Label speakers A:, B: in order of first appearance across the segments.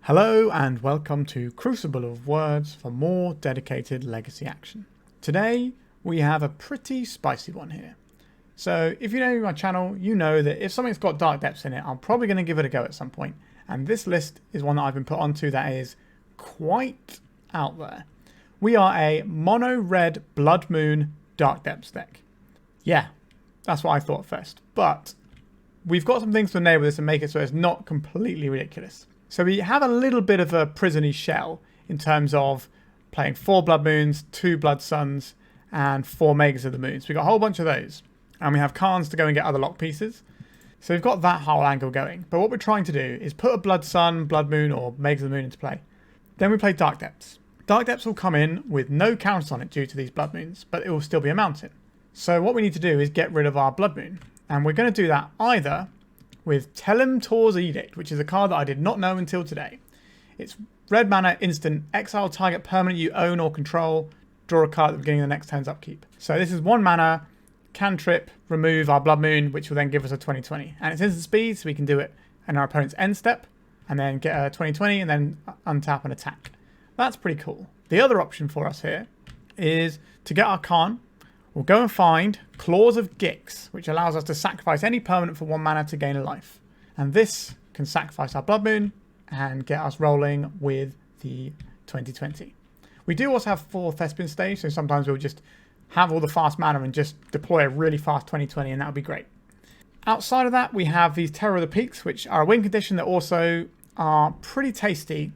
A: Hello and welcome to Crucible of Words for more dedicated legacy action. Today we have a pretty spicy one here. So if you know my channel, you know that if something's got dark depths in it, I'm probably going to give it a go at some point. And this list is one that I've been put onto that is quite out there. We are a mono red Blood Moon Dark Depths deck. Yeah, that's what I thought first. But we've got some things to enable this and make it so it's not completely ridiculous. So we have a little bit of a prisony shell in terms of playing 4 Blood Moons, 2 Blood Suns, and 4 Magus of the Moons. We've got a whole bunch of those. And we have Karns to go and get other lock pieces. So we've got that whole angle going. But what we're trying to do is put a Blood Sun, Blood Moon, or Magus of the Moon into play. Then we play Dark Depths. Dark Depths will come in with no counters on it due to these Blood Moons, but it will still be a mountain. So what we need to do is get rid of our Blood Moon. And we're going to do that either with Telim'Tor's Edict, which is a card that I did not know until today. It's red mana, instant, exile target permanent you own or control, draw a card at the beginning of the next turn's upkeep. So this is 1 mana, cantrip, remove our Blood Moon, which will then give us a 20/20. And it's instant speed, so we can do it in our opponent's end step, and then get a 20/20, and then untap and attack. That's pretty cool. The other option for us here is to get our Karn. We'll go and find Claws of Gix, which allows us to sacrifice any permanent for 1 mana to gain a life. And this can sacrifice our Blood Moon and get us rolling with the 20/20. We do also have 4 Thespian stage, so sometimes we'll just have all the fast mana and just deploy a really fast 20/20, and that would be great. Outside of that, we have these Terror of the Peaks, which are a win condition that also are pretty tasty.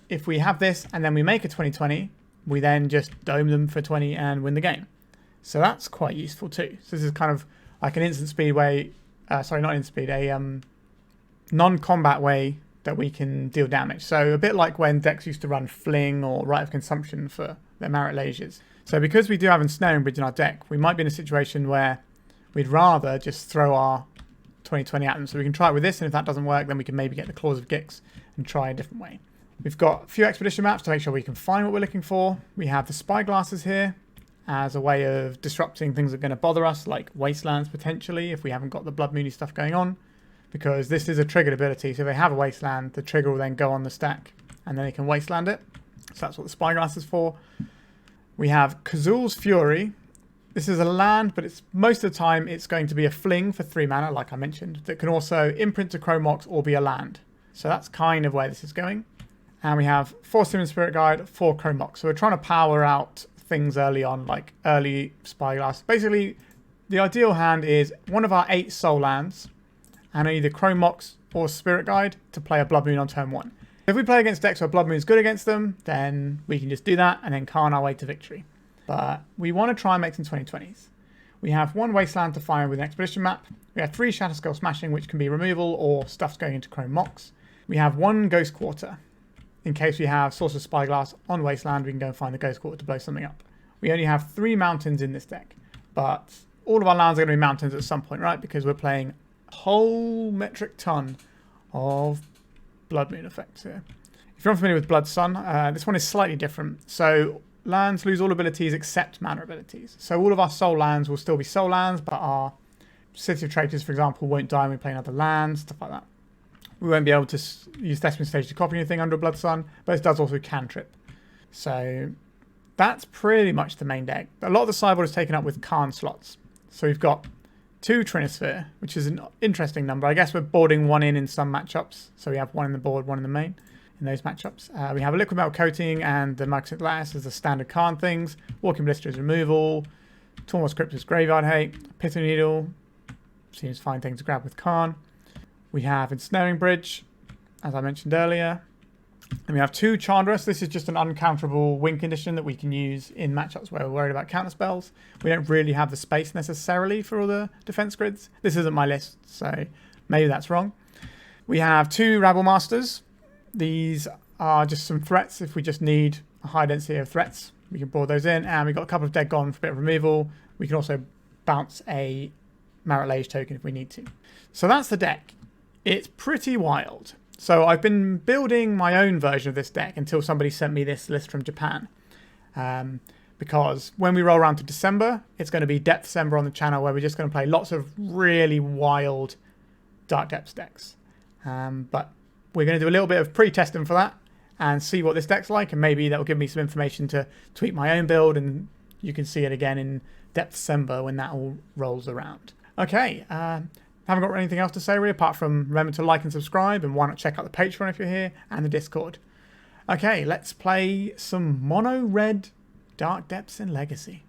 A: If we have this and then we make a 20/20, we then just dome them for 20 and win the game. So that's quite useful too. So this is kind of like an instant speed way, sorry, not instant speed, a non-combat way that we can deal damage. So a bit like when decks used to run Fling or Rite of Consumption for their Merit Leisures. So because we do have Ensnaring Bridge in our deck, we might be in a situation where we'd rather just throw our 20/20 at them. So we can try it with this, and if that doesn't work, then we can maybe get the Claws of Gix and try a different way. We've got a few expedition maps to make sure we can find what we're looking for. We have the Spyglasses here as a way of disrupting things that are going to bother us, like Wastelands potentially, if we haven't got the Blood Moony stuff going on. Because this is a triggered ability, so if they have a Wasteland, the trigger will then go on the stack, and then they can Wasteland it. So that's what the Spyglass is for. We have Kazuul's Fury. This is a land, but it's most of the time it's going to be a fling for 3 mana, like I mentioned, that can also imprint to Chrome Mox or be a land. So that's kind of where this is going. And we have 4 Simian Spirit Guide, 4 Chrome Mox. So we're trying to power out things early on, like early Spyglass. Basically, the ideal hand is one of our 8 soul lands, and either Chrome Mox or Spirit Guide to play a Blood Moon on turn 1. If we play against decks where Blood Moon is good against them, then we can just do that and then Karn our way to victory. But we want to try and make some 20/20s. We have 1 Wasteland to find with an Expedition map. We have 3 Shatterskull Smashing, which can be removal or stuff's going into Chrome Mox. We have 1 Ghost Quarter. In case we have Sorcerous Spyglass on Wasteland, we can go and find the Ghost Quarter to blow something up. We only have 3 mountains in this deck, but all of our lands are going to be mountains at some point, right? Because we're playing a whole metric ton of Blood Moon effects here. If you're unfamiliar with Blood Sun, this one is slightly different. So lands lose all abilities except mana abilities. So all of our soul lands will still be soul lands, but our City of Traitors, for example, won't die when we play another land, stuff like that. We won't be able to use Thespian stage to copy anything under a Blood Sun, but it does also cantrip. So that's pretty much the main deck. A lot of the sideboard is taken up with Karn slots. So we've got 2 Trinisphere, which is an interesting number. I guess we're boarding 1 in some matchups. So we have 1 in the board, 1 in the main in those matchups. We have a Liquimetal Coating and the Mycosynth Lattice as the standard Karn things. Walking Ballista is removal. Tormod's Crypt is graveyard hate. Pithing Needle seems fine thing to grab with Karn. We have Ensnaring Bridge, as I mentioned earlier. And we have 2 Chandra. So this is just an uncounterable win condition that we can use in matchups where we're worried about counter spells. We don't really have the space necessarily for all the defense grids. This isn't my list, so maybe that's wrong. We have 2 Rabblemasters. These are just some threats if we just need a high density of threats. We can board those in. And we've got a couple of Dead Gone for a bit of removal. We can also bounce a Merit Leisure token if we need to. So that's the deck. It's pretty wild. So I've been building my own version of this deck until somebody sent me this list from Japan. Because when we roll around to December, it's going to be Depth December on the channel where we're just going to play lots of really wild Dark Depths decks. But we're going to do a little bit of pre-testing for that and see what this deck's like, and maybe that will give me some information to tweak my own build, and you can see it again in December when that all rolls around. Okay, haven't got anything else to say really, apart from remember to like and subscribe, and why not check out the Patreon if you're here, and the Discord. Okay, let's play some mono red Dark Depths in Legacy.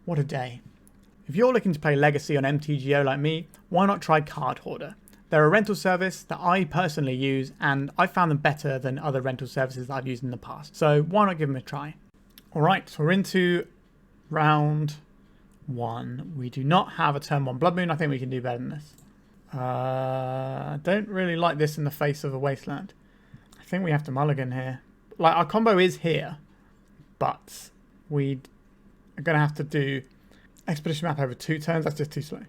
A: What a day. If you're looking to play Legacy on MTGO like me, why not try Card Hoarder? They're a rental service that I personally use, and I found them better than other rental services that I've used in the past. So why not give them a try? Alright, so we're into round 1. We do not have a turn 1 Blood Moon. I think we can do better than this. I don't really like this in the face of a Wasteland. I think we have to mulligan here. Like, our combo is here, but we are going to have to do Expedition Map over 2 turns. That's just too slow.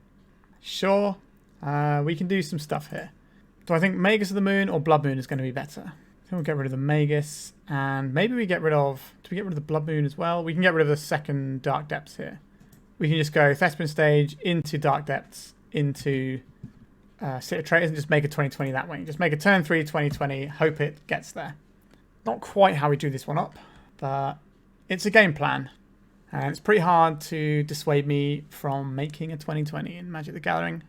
A: Sure. We can do some stuff here. Do I think Magus of the Moon or Blood Moon is going to be better? I think we'll get rid of the Magus, and maybe we get rid of... Do we get rid of the Blood Moon as well? We can get rid of the second Dark Depths here. We can just go Thespian stage into Dark Depths, into City of Traitors, and just make a 2020 that way. Just make a turn 3 2020, hope it gets there. Not quite how we do this one up, but it's a game plan. And it's pretty hard to dissuade me from making a 2020 in Magic the Gathering.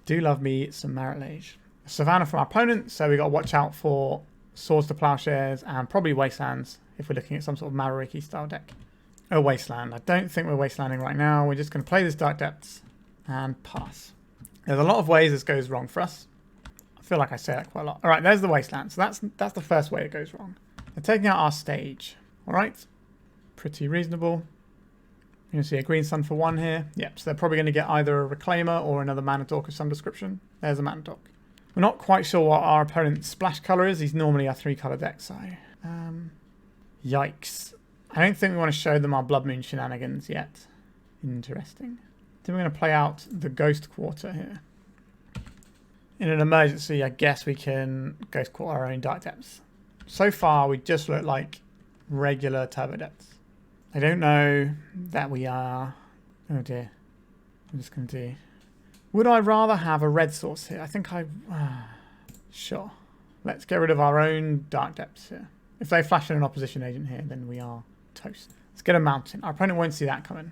A: Do love me some Marit Lage. Savannah from our opponent, so we got to watch out for Swords to Plowshares and probably Wastelands if we're looking at some sort of Mavericki style deck. Oh, Wasteland. I don't think we're Wastelanding right now. We're just going to play this Dark Depths and pass. There's a lot of ways this goes wrong for us. I feel like I say that quite a lot. All right, there's the Wasteland. So that's the first way it goes wrong. They're taking out our stage. All right, pretty reasonable. You can see a green sun for 1 here. Yep, so they're probably going to get either a Reclaimer or another Mana Dork of some description. There's a Mana Dork. We're not quite sure what our opponent's splash colour is. He's normally a 3-colour deck, so... yikes. I don't think we want to show them our Blood Moon shenanigans yet. Interesting. Then we're going to play out the Ghost Quarter here. In an emergency, I guess we can Ghost Quarter our own Dark Depths. So far, we just look like regular Turbo Depths. I don't know that we are... Oh dear. I'm just going to do... Would I rather have a red source here? I think I... Sure. Let's get rid of our own Dark Depths here. If they flash in an opposition agent here, then we are toast. Let's get a mountain. Our opponent won't see that coming.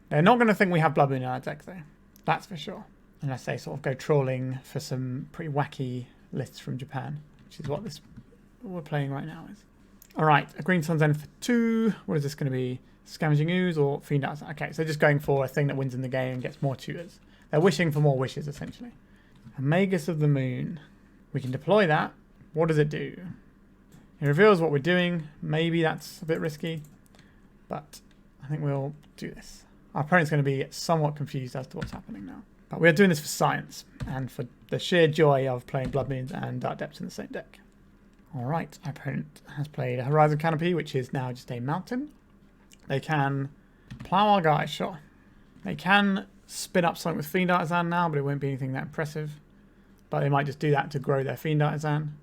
A: They're not going to think we have Blood Moon in our deck, though. That's for sure. Unless they sort of go trawling for some pretty wacky lists from Japan, which is what we're playing right now is. Alright, a Green Sun's End for 2. What is this going to be? Scavenging Ooze or Fiend Artisan? Okay, so just going for a thing that wins in the game and gets more tutors. They're wishing for more wishes, essentially. A Magus of the Moon. We can deploy that. What does it do? It reveals what we're doing. Maybe that's a bit risky, but I think we'll do this. Our opponent's going to be somewhat confused as to what's happening now. But we're doing this for science and for the sheer joy of playing Blood Moons and Dark Depths in the same deck. Alright, our opponent has played a Horizon Canopy, which is now just a mountain. They can plow our guy, sure. They can spin up something with Fiend Artisan now, but it won't be anything that impressive. But they might just do that to grow their Fiend Artisan.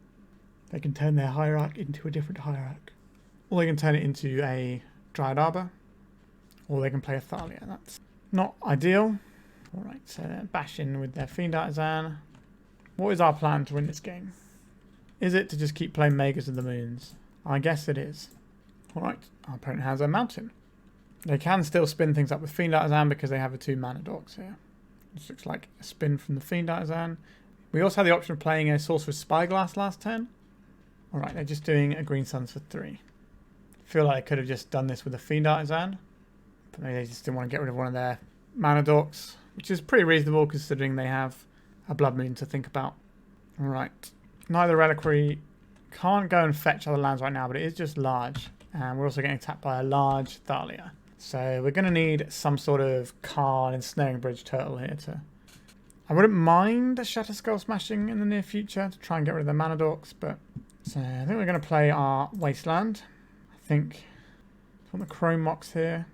A: They can turn their Hierarch into a different Hierarch. Or they can turn it into a Dryad Arbor. Or they can play a Thalia. That's not ideal. Alright, so they're bashing with their Fiend Artisan. What is our plan to win this game? Is it to just keep playing Magus of the Moons? I guess it is. Alright, our opponent has a mountain. They can still spin things up with Fiend Artisan because they have the 2 Mana Dorks here. This looks like a spin from the Fiend Artisan. We also had the option of playing a Sorcerous Spyglass last turn. Alright, they're just doing a Green Suns for 3. I feel like I could have just done this with a Fiend Artisan. But maybe they just didn't want to get rid of one of their Mana Dorks, which is pretty reasonable considering they have a Blood Moon to think about. Alright. Neither Reliquary can't go and fetch other lands right now, but it is just large. And we're also getting attacked by a large Thalia. So we're going to need some sort of Karn Ensnaring Bridge turtle here to... I wouldn't mind a Shatterskull Smashing in the near future to try and get rid of the Mana Dorks, but... So I think we're going to play our Wasteland. I think... on the Chrome Mox here.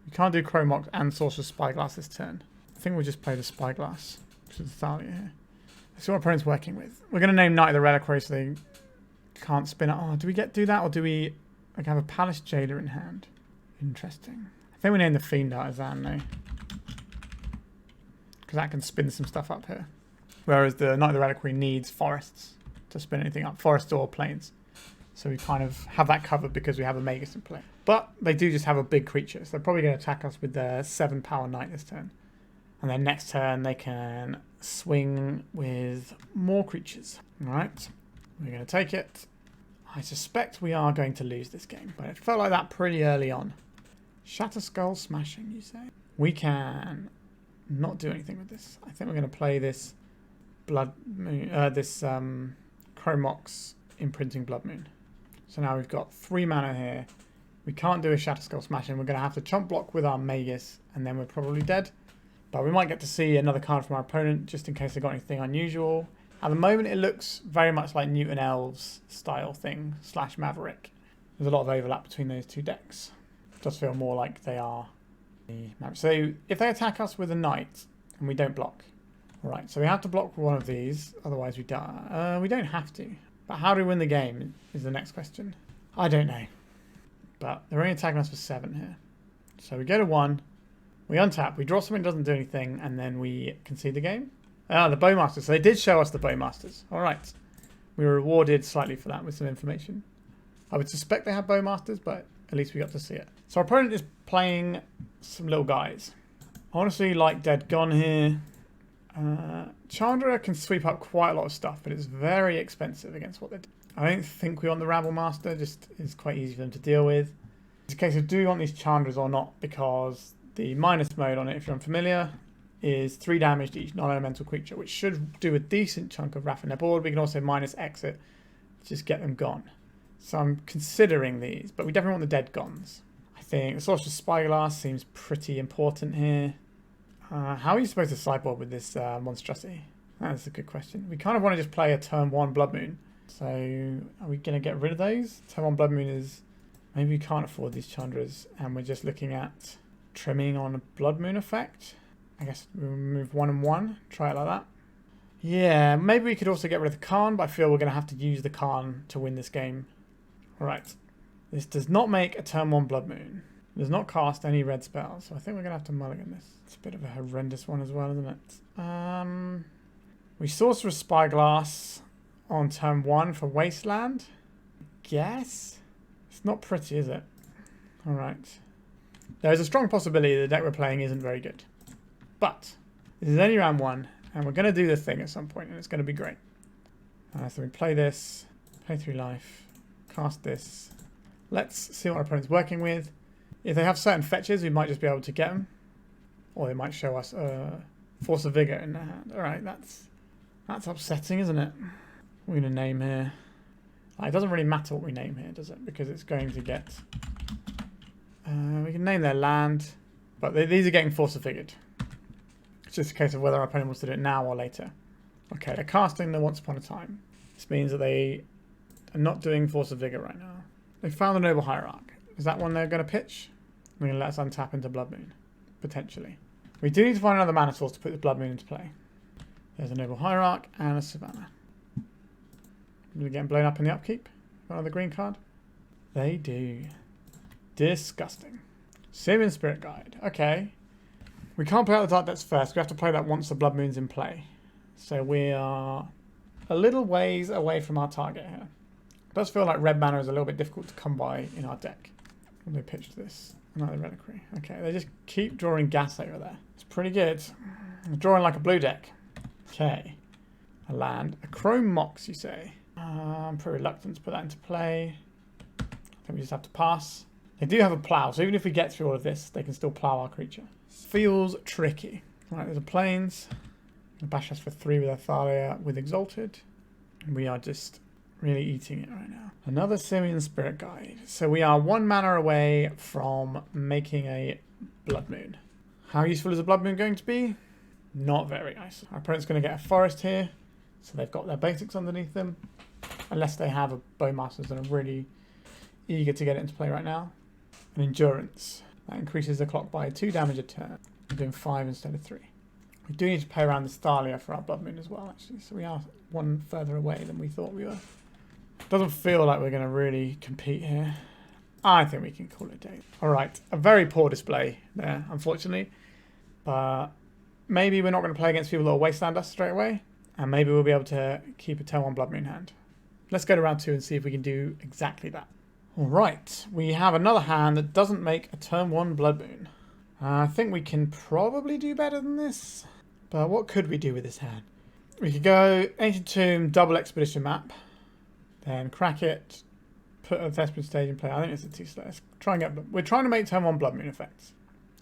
A: We can't do Chrome Mox and Sorcerous Spyglass this turn. I think we'll just play the Spyglass, which is the Thalia here. Let's see what our opponent's working with. We're going to name Knight of the Reliquary so they can't spin it. Oh, do we do that or do we like have a Palace Jailer in hand? Interesting. I think we name the Fiend Artisan though. Because that can spin some stuff up here. Whereas the Knight of the Reliquary needs forests to spin anything up, forest or plains. So we kind of have that covered because we have a Magus in play. But they do just have a big creature, so they're probably going to attack us with their 7 power knight this turn. And then next turn they can swing with more creatures. Alright, we're going to take it. I suspect we are going to lose this game, but it felt like that pretty early on. Shatterskull Smashing, you say? We can not do anything with this. I think we're going to play this Blood Moon, Chrome Mox imprinting Blood Moon. So now we've got 3 mana here. We can't do a Shatterskull Smashing. We're going to have to chump block with our Magus, and then we're probably dead. But we might get to see another card from our opponent, just in case they got anything unusual. At the moment, it looks very much like Newton Elves style thing, / Maverick. There's a lot of overlap between those two decks. It does feel more like they are. So if they attack us with a knight, and we don't block. Alright, so we have to block one of these, otherwise we die. We don't have to. But how do we win the game is the next question. I don't know. But they're only attacking us for 7 here. So we go to 1, we untap, we draw something that doesn't do anything, and then we concede the game. Ah, the Bowmasters. So they did show us the Bowmasters. Alright. We were rewarded slightly for that with some information. I would suspect they have Bowmasters, but at least we got to see it. So our opponent is playing some little guys. Honestly, like Dead Gone here. Chandra can sweep up quite a lot of stuff, but it's very expensive against what they do. I don't think we want the Rabblemaster, just is quite easy for them to deal with. It's a case of do you want these Chandras or not, because the minus mode on it, if you're unfamiliar, is 3 damage to each non-elemental creature, which should do a decent chunk of wrath in their board. We can also minus exit, just get them gone. So I'm considering these, but we definitely want the dead gones. I think the Sorcerous Spyglass seems pretty important here. How are you supposed to sideboard with this monstrosity? That's a good question. We kind of want to just play a turn 1 Blood Moon. So are we going to get rid of those? Turn 1 Blood Moon is... Maybe we can't afford these Chandras, and we're just looking at trimming on a Blood Moon effect. I guess we'll move 1 and 1. Try it like that. Yeah, maybe we could also get rid of the Karn, but I feel we're going to have to use the Karn to win this game. Alright. This does not make a turn 1 Blood Moon. It does not cast any red spells, so I think we're going to have to mulligan this. It's a bit of a horrendous one as well, isn't it? We Sorcerous Spyglass on turn 1 for Wasteland. Guess? It's not pretty, is it? Alright. There's a strong possibility the deck we're playing isn't very good. But this is only round 1, and we're going to do the thing at some point, and it's going to be great. So we play this, play 3 life, cast this. Let's see what our opponent's working with. If they have certain fetches, we might just be able to get them. Or they might show us Force of Vigor in their hand. Alright, that's upsetting, isn't it? We're going to name here. It doesn't really matter what we name here, does it? Because it's going to get... we can name their land, but these are getting Force of Figured. It's just a case of whether our opponent wants to do it now or later. Okay, they're casting the Once Upon a Time. This means that they are not doing Force of Vigor right now. They found the Noble Hierarch. Is that one they're going to pitch? They're going to let us untap into Blood Moon. Potentially. We do need to find another mana source to put the Blood Moon into play. There's a Noble Hierarch and a Savannah. Are getting blown up in the upkeep? Another green card? They do. Disgusting. Simian Spirit Guide. Okay. We can't play out the Dark Depths first. We have to play that once the Blood Moon's in play. So we are a little ways away from our target here. It does feel like red mana is a little bit difficult to come by in our deck. When they pitched this. Another Reliquary. Okay, they just keep drawing gas over there. It's pretty good. They're drawing like a blue deck. Okay. A land. A Chrome Mox, you say? I'm pretty reluctant to put that into play. I think we just have to pass. They do have a plow, so even if we get through all of this, they can still plow our creature. Feels tricky. Right, there's a plains. Bash us for 3 with Athalia with Exalted. We are just really eating it right now. Another Simian Spirit Guide. So we are 1 mana away from making a Blood Moon. How useful is a Blood Moon going to be? Not very nice. Our opponent's going to get a forest here. So they've got their basics underneath them. Unless they have a Bowmasters and are really eager to get it into play right now. An Endurance. That increases the clock by 2 damage a turn. We're doing 5 instead of 3. We do need to play around this Thalia for our Blood Moon as well, actually. So we are 1 further away than we thought we were. Doesn't feel like we're going to really compete here. I think we can call it a day. Alright, a very poor display there, unfortunately. But maybe we're not going to play against people that will Wasteland us straight away. And maybe we'll be able to keep a turn 1 Blood Moon hand. Let's go to round 2 and see if we can do exactly that. Alright, we have another hand that doesn't make a turn 1 Blood Moon. I think we can probably do better than this. But what could we do with this hand? We could go Ancient Tomb, double Expedition map. Then crack it, put a Thespian stage in play. I think it's a 2-slot. Let's try and get... We're trying to make turn 1 Blood Moon effects.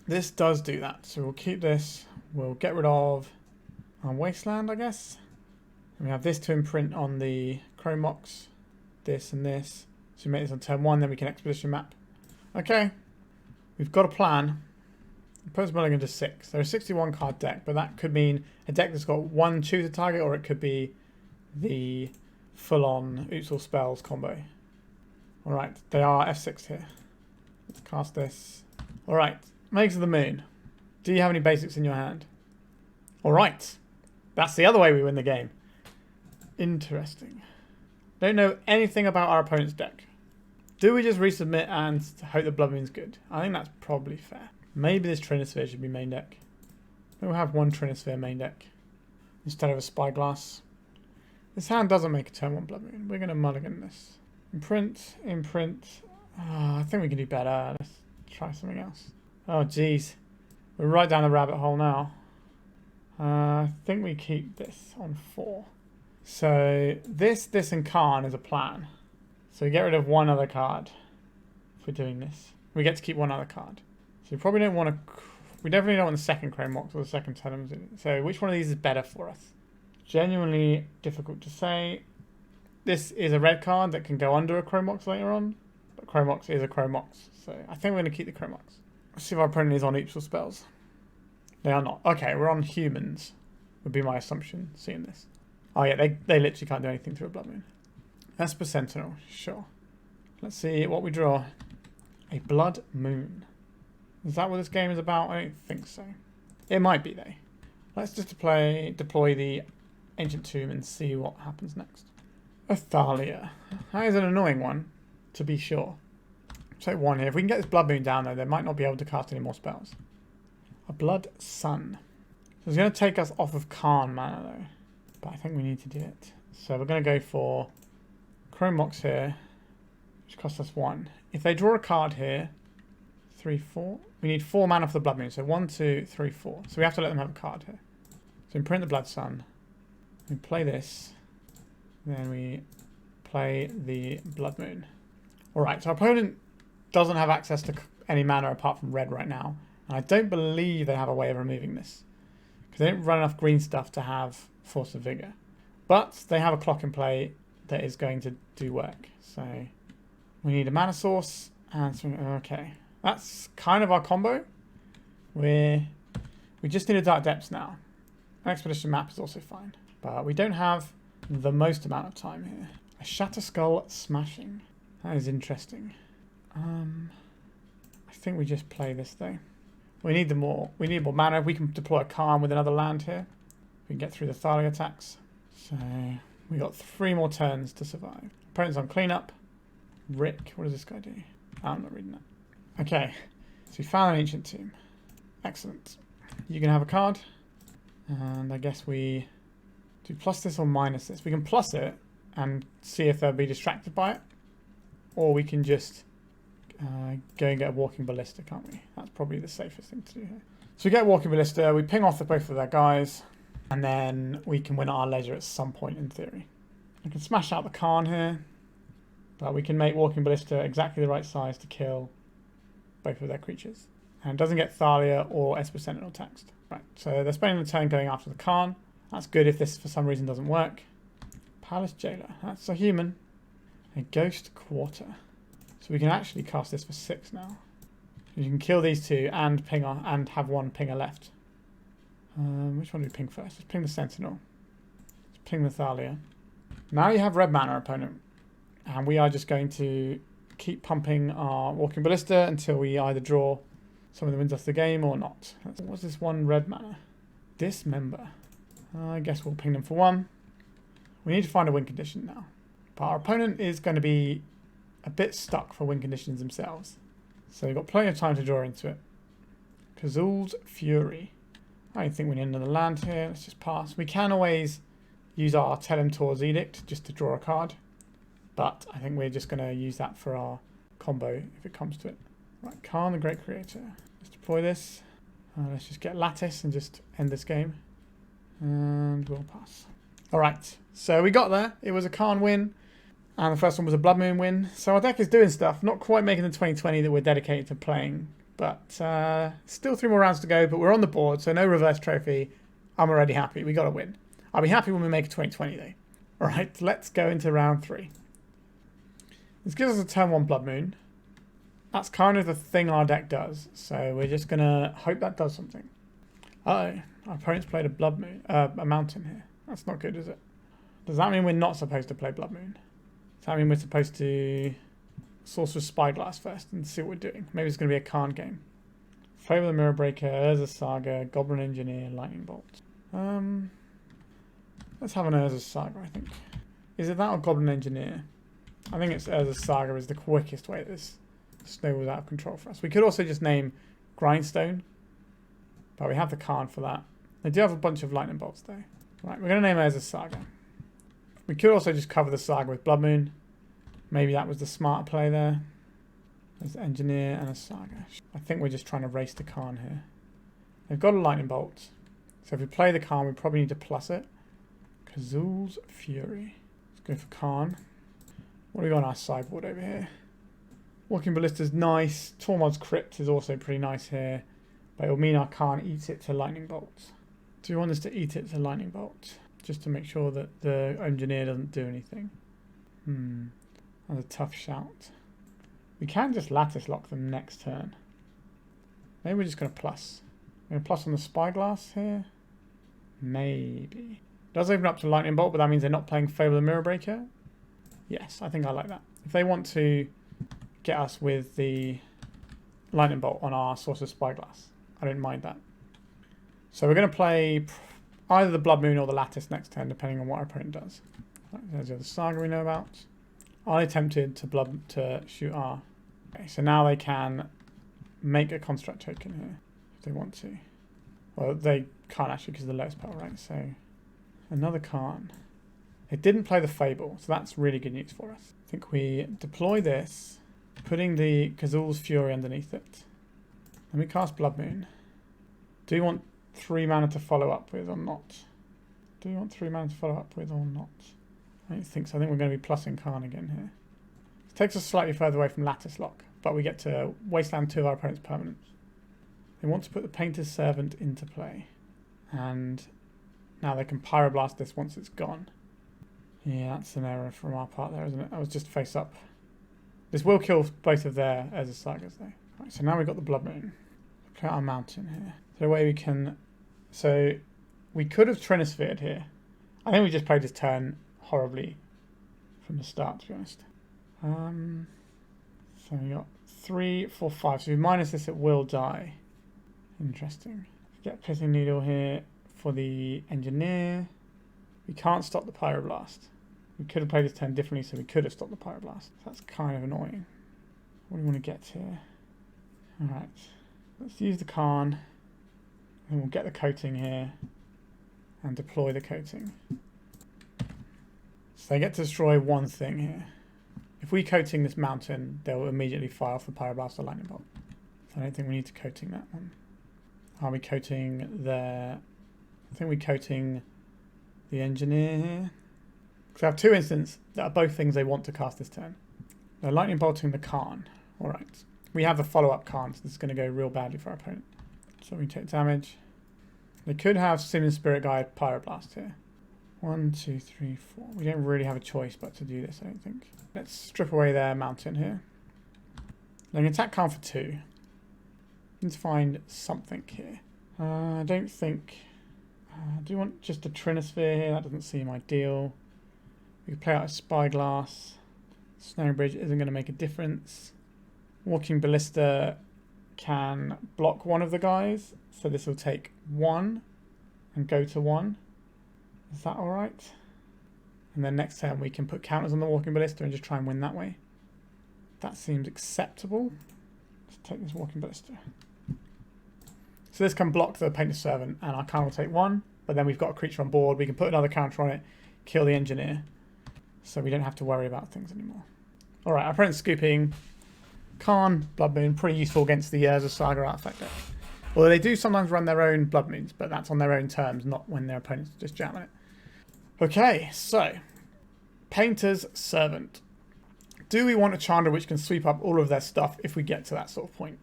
A: This does do that. So we'll keep this. We'll get rid of our Wasteland, I guess. And we have this to imprint on the Chrome Mox. This and this. So we make this on turn 1, then we can Expedition map. Okay. We've got a plan. Opponent's mulligan to 6. They're a 61 card deck, but that could mean a deck that's got 1 choose a target, or it could be the full-on Oops All Spells combo. Alright, they are F6 here. Let's cast this. Alright, Magus of the Moon. Do you have any basics in your hand? Alright. That's the other way we win the game. Interesting. Don't know anything about our opponent's deck. Do we just resubmit and hope the Blood Moon's good? I think that's probably fair. Maybe this Trinisphere should be main deck. We'll have one Trinisphere main deck instead of a Spyglass. This hand doesn't make a turn 1 Blood Moon. We're going to mulligan this. Imprint, imprint. Oh, I think we can do better. Let's try something else. Oh, geez. We're right down the rabbit hole now. I think we keep this on 4. So this, and Karn is a plan. So we get rid of one other card if we're doing this. We get to keep one other card. So we probably don't want to... We definitely don't want the second Chrome Mox or the second Telim'Tor. So which one of these is better for us? Genuinely difficult to say. This is a red card that can go under a Chrome Mox later on. But Chrome Mox is a Chrome Mox. So I think we're going to keep the Chrome Mox. Let's see if our opponent is on Oops All Spells. They are not. Okay, we're on humans. Would be my assumption, seeing this. Oh yeah, they literally can't do anything through a Blood Moon. Esper Sentinel, sure. Let's see what we draw. A Blood Moon. Is that what this game is about? I don't think so. It might be though. Let's just deploy the Ancient Tomb and see what happens next. A Thalia. That is an annoying one, to be sure. Take one here. If we can get this Blood Moon down though, they might not be able to cast any more spells. A Blood Sun. So it's going to take us off of Karn mana though. But I think we need to do it. So we're going to go for Chrome Mox here, which costs us 1. If they draw a card here, 3, 4. We need 4 mana for the Blood Moon. So 1, 2, 3, 4. So we have to let them have a card here. So imprint the Blood Sun. We play this. Then we play the Blood Moon. Alright, so our opponent doesn't have access to any mana apart from red right now. And I don't believe they have a way of removing this. Because they don't run enough green stuff to have Force of Vigor. But they have a clock in play that is going to do work. So we need a mana source and some, okay. That's kind of our combo. We just need a Dark Depths now. An Expedition map is also fine. But we don't have the most amount of time here. A Shatterskull Smashing. That is interesting. I think we just play this though. We need more mana. We can deploy a Karn with another land here. We can get through the Thalia attacks. So we got 3 more turns to survive. Opponent's on cleanup. Rick, what does this guy do? I'm not reading that. Okay, so we found an Ancient Tomb. Excellent. You can have a card. And I guess we do plus this or minus this. We can plus it and see if they'll be distracted by it. Or we can just go and get a Walking Ballista, can't we? That's probably the safest thing to do here. So we get a Walking Ballista, we ping off both of their guys, and then we can win at our leisure at some point in theory. We can smash out the Karn here, but we can make Walking Ballista exactly the right size to kill both of their creatures. And it doesn't get Thalia or Esper Sentinel taxed. Right, so they're spending the turn going after the Karn. That's good if this for some reason doesn't work. Palace Jailer, that's a human. A Ghost Quarter. So we can actually cast this for 6 now. You can kill these 2 and pinger and have 1 pinger left. Which one do we ping first? Let's ping the Sentinel. Let's ping the Thalia. Now you have red mana, opponent. And we are just going to keep pumping our Walking Ballista until we either draw someone that wins us the game or not. What's this 1 red mana? Dismember. I guess we'll ping them for 1. We need to find a win condition now. But our opponent is going to be a bit stuck for win conditions themselves. So we've got plenty of time to draw into it. Kazuul's Fury. I don't think we need another land here. Let's just pass. We can always use our Telim'Tor's Edict just to draw a card. But I think we're just going to use that for our combo if it comes to it. Right, Karn the Great Creator. Let's deploy this. Let's just get Lattice and just end this game. And we'll pass. Alright, so we got there. It was a Karn win. And the first one was a Blood Moon win. So our deck is doing stuff. Not quite making the 2020 that we're dedicated to playing. But still 3 more rounds to go. But we're on the board, so no reverse trophy. I'm already happy. We got to win. I'll be happy when we make a 2020 though. Alright, let's go into round 3. This gives us a turn 1 Blood Moon. That's kind of the thing our deck does. So we're just going to hope that does something. Uh-oh. Our opponent's played a Blood Moon, a Mountain here. That's not good, is it? Does that mean we're not supposed to play Blood Moon? Does that mean we're supposed to Sorcerous Spyglass first and see what we're doing? Maybe it's going to be a Karn game. Flavor of the Mirror Breaker, Urza's Saga, Goblin Engineer, Lightning Bolt. Let's have an Urza's Saga, I think. Is it that or Goblin Engineer? I think it's Urza's Saga is the quickest way this snowballs out of control for us. We could also just name Grindstone, but we have the Karn for that. They do have a bunch of Lightning Bolts though. Right, we're going to name Urza's Saga. We could also just cover the Saga with Blood Moon. Maybe that was the smarter play there. There's an Engineer and a Saga. I think we're just trying to race the Karn here. They've got a Lightning Bolt. So if we play the Karn, we probably need to plus it. Kazuul's Fury. Let's go for Karn. What do we got on our sideboard over here? Walking Ballista is nice. Tormod's Crypt is also pretty nice here. But it will mean our Karn eats it to Lightning Bolt. Do you want us to eat it to Lightning Bolt? Just to make sure that the Engineer doesn't do anything. That's a tough shout. We can just Lattice lock them next turn. Maybe we're just going to plus. We're going to plus on the Spyglass here. Maybe. It does open up to Lightning Bolt, but that means they're not playing Fable of the Mirror Breaker. Yes, I think I like that. If they want to get us with the Lightning Bolt on our Sorcerous Spyglass, I don't mind that. So we're going to play either the Blood Moon or the Lattice next turn, depending on what our opponent does. Right, there's the other Saga we know about. I attempted to shoot our... Okay, so now they can make a construct token here, if they want to. Well, they can't actually because of the lowest power, right? So, another Karn. They didn't play the Fable, so that's really good news for us. I think we deploy this, putting the Kazuul's Fury underneath it. Then we cast Blood Moon. Do you want 3 mana to follow up with or not? Do you want 3 mana to follow up with or not? I don't think so. I think we're going to be plussing Karn again here. It takes us slightly further away from Lattice Lock, but we get to Wasteland 2 of our opponent's permanents. They want to put the Painter's Servant into play. And now they can Pyroblast this once it's gone. Yeah, that's an error from our part there, isn't it? I was just face up. This will kill both of their Urza's Sagas though. Right, so now we've got the Blood Moon. Look at our mountain here. Is there a way we can... So, we could have Trinisphered here. I think we just played this turn horribly from the start, to be honest. So we got 3, 4, 5. So if we minus this, it will die. Interesting. Get Pithing Needle here for the Engineer. We can't stop the Pyroblast. We could have played this turn differently, so we could have stopped the Pyroblast. That's kind of annoying. What do we want to get here? Alright. Let's use the Karn. And we'll get the coating here. And deploy the coating. So they get to destroy one thing here. If we coating this mountain, they'll immediately fire off the Pyroblast or Lightning Bolt. So I don't think we need to coating that one. Are we coating the... I think we're coating the Engineer here. Because we have 2 instants that are both things they want to cast this turn. They're Lightning Bolting the Karn. Alright. We have the follow-up Karn, so this is going to go real badly for our opponent. So we take damage. They could have Simian Spirit Guide Pyroblast here. 1, 2, 3, 4. We don't really have a choice but to do this, I don't think. Let's strip away their mountain here. They can attack Karn for 2. Need to find something here. I don't think... do you want just a Trinisphere here? That doesn't seem ideal. We could play out a Spyglass. Ensnaring Bridge isn't going to make a difference. Walking Ballista can block one of the guys. So this will take 1 and go to 1. Is that alright? And then next turn we can put counters on the Walking Ballista and just try and win that way. That seems acceptable. Let's take this Walking Ballista. So this can block the Painter's Servant and our counter will take 1. But then we've got a creature on board. We can put another counter on it, kill the Engineer. So we don't have to worry about things anymore. Alright, our opponent's scooping Karn, Blood Moon, pretty useful against the Urza Saga artifact deck. Although they do sometimes run their own Blood Moons, but that's on their own terms, not when their opponent's just jamming it. Okay, so Painter's Servant. Do we want a Chandra which can sweep up all of their stuff if we get to that sort of point?